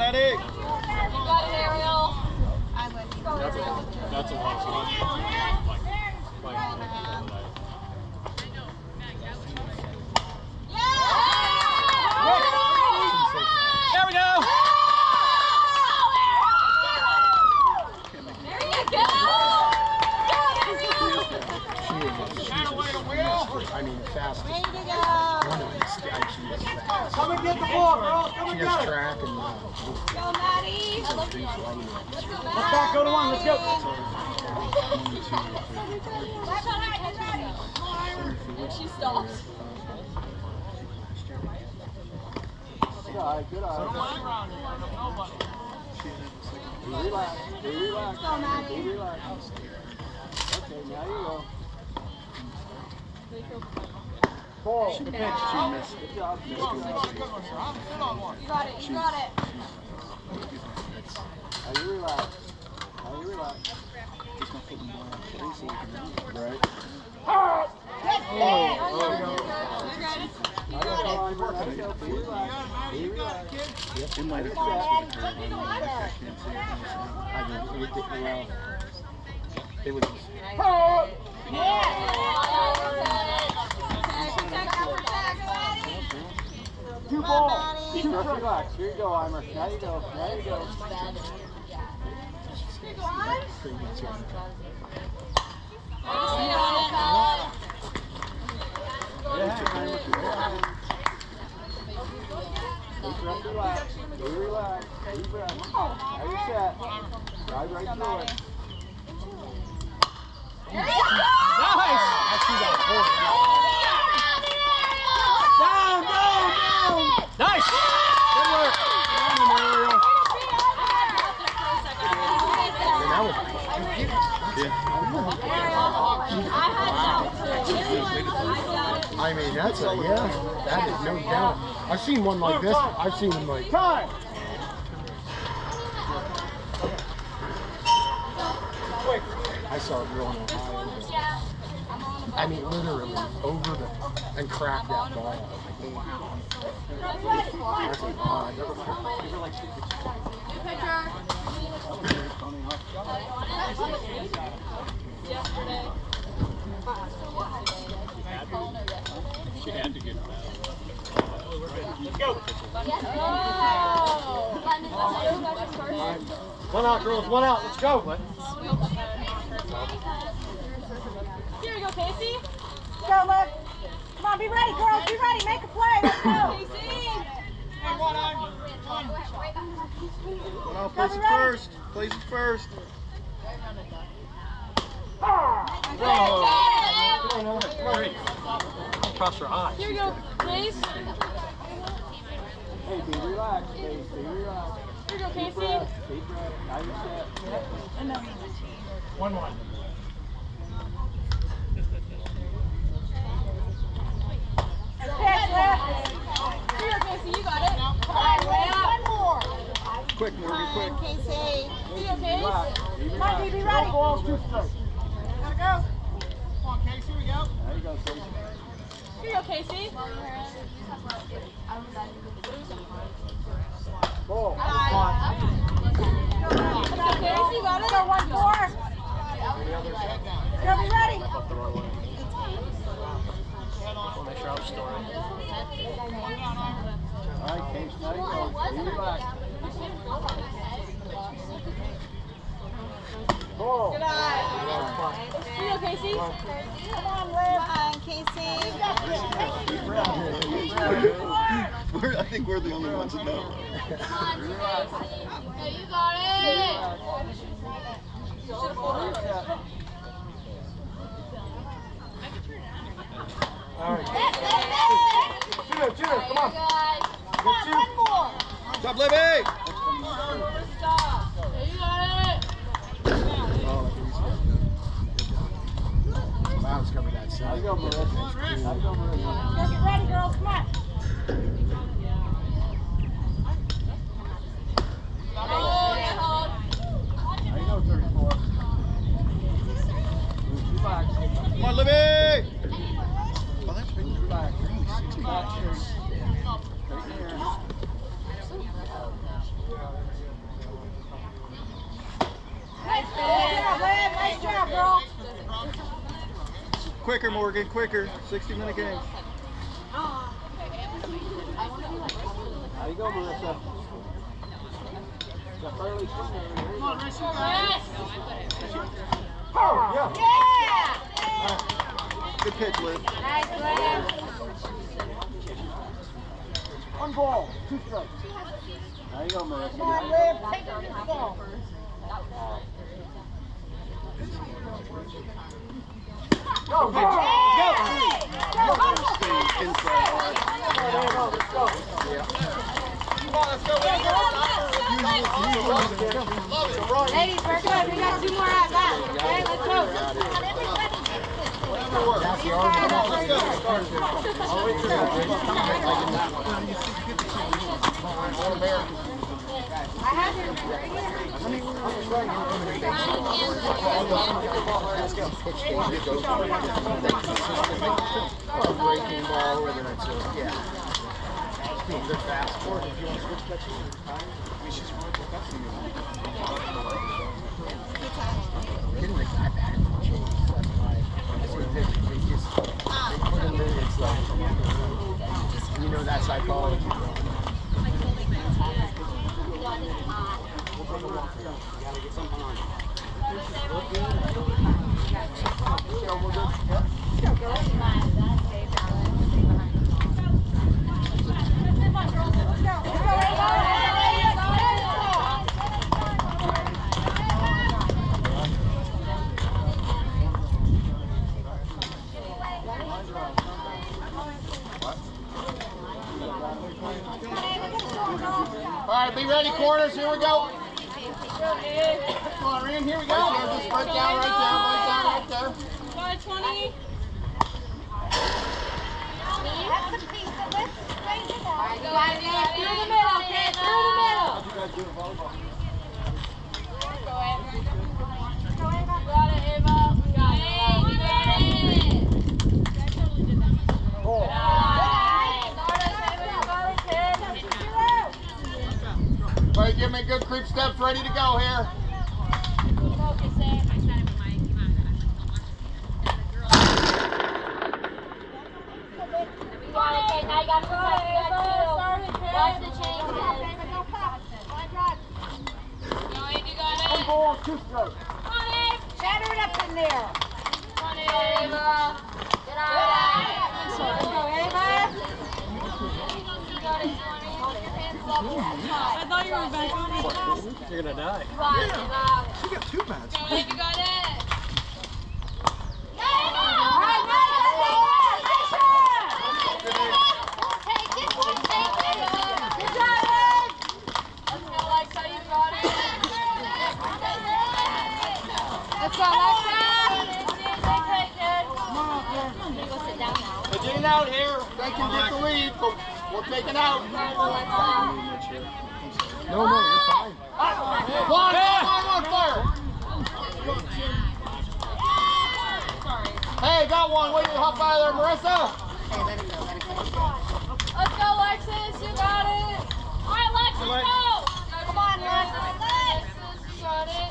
Ready? You got it, Ariel. That's a lot of fun. There we go! There you go! I mean, fast. Ready to go! She is fast. Come and get the ball, girls. Come She and has get it. track and Go, Maddie! Let's back, go to one. Let's go. She stopped. Good eye, good eye. Relax, relax. Go, Maddie. Relax. Okay, now you go. Ball. Good pitch. She missed. Good job. Good job. You got it, you got it. Now you relax. Now you relax. Right. It might have it was Two balls. Just relax. Here you go, Eimer. Now you go. Now you go. Relax. Relax. Deep breath. Now you're set. Drive right through it. nice. Actually got a hold. Down, down, down. Nice. Good work. Come on, Ariel. And that was I mean, that's a, yeah, that is no doubt. I've seen one like this. I've seen them like. Time. I saw a girl in Ohio. I mean, literally over the and cracked that ball. That's an odd. She had to get it back. Let's go. One out, girls. One out. Let's go. Here we go, Casey. Go, look. Come on, be ready, girls. Be ready. Make a play. Let's go. Casey. One out. Place it first. Place it first. Across her eyes. Here we go, please. Hey, be relaxed. Hey, be relaxed. Here we go, Deep Casey. breath. Deep breath. Now you're set. 1-1. Pitch, left. Here we go, Casey. You got it. Come on, Liz. One more. Quick, Morgan, quick. Casey. Here we go, Casey. Relax. Be Come on, relaxed. be ready. No balls too straight. Gotta go. Come on, Casey, here we go. There you go, Casey. Here you go, Casey. Ball. Let's go, Casey. You got it. Go, 1-4. Go, be ready. Make sure I was storing. All right, Casey, now you go. Be relaxed. Ball. Good eye. Here you go, Casey. Come on, Liz. Come on, Casey. I think we're the only ones that know. Come on, Casey. Hey, you got it. All right. Cheer, come on. Guys. Come on, one more. Stop, Libby! Stop. Hey, you got it. Clouds cover that side. Now you go, Marissa. Now you go, Marissa. Go, get ready, girls. Come on. Now you go, 34. Relax. Come on, Libby! Oh, that's big. Relax. Relax. Right here. Nice job, girl. Quicker, Morgan, quicker. 60-minute game. How you go, Marissa? Come on, Marissa. Oh, yeah. Good pitch, Liz. Nice, Liz. One ball, 2 strikes. There you go, Marissa. Come on, Liv. Take it to the ball. Go, go, go. Ladies, we're good. We got 2 more at bats. Okay, let's go. That's the argument. I have your right here. Breaking ball, whether it's a, yeah. They're fast for it. If you want to switch catches, we should switch catches. Getting the guy back in the chase, that's why. They put him in, it's like, you know that psychology. All right, be ready, corners. Here we go. Come on, Ryan. Here we go. Just break down right there. 20. That's the piece of this. Through the middle, kid. Through the middle. Got it, Ava. Got it. Everybody give me good creep steps ready to go here. Watch the changes. One ball, 2 strokes. Shatter it up in there. Come on, Ava. Get out. Let's go, Ava. I thought you were back on it. You're gonna die. She got 2 bats. You got it. We're getting out here. They can get the lead, but we'll take it out. No, you're fine. One, fire. Hey, got one. Wait till you hop out of there, Marissa.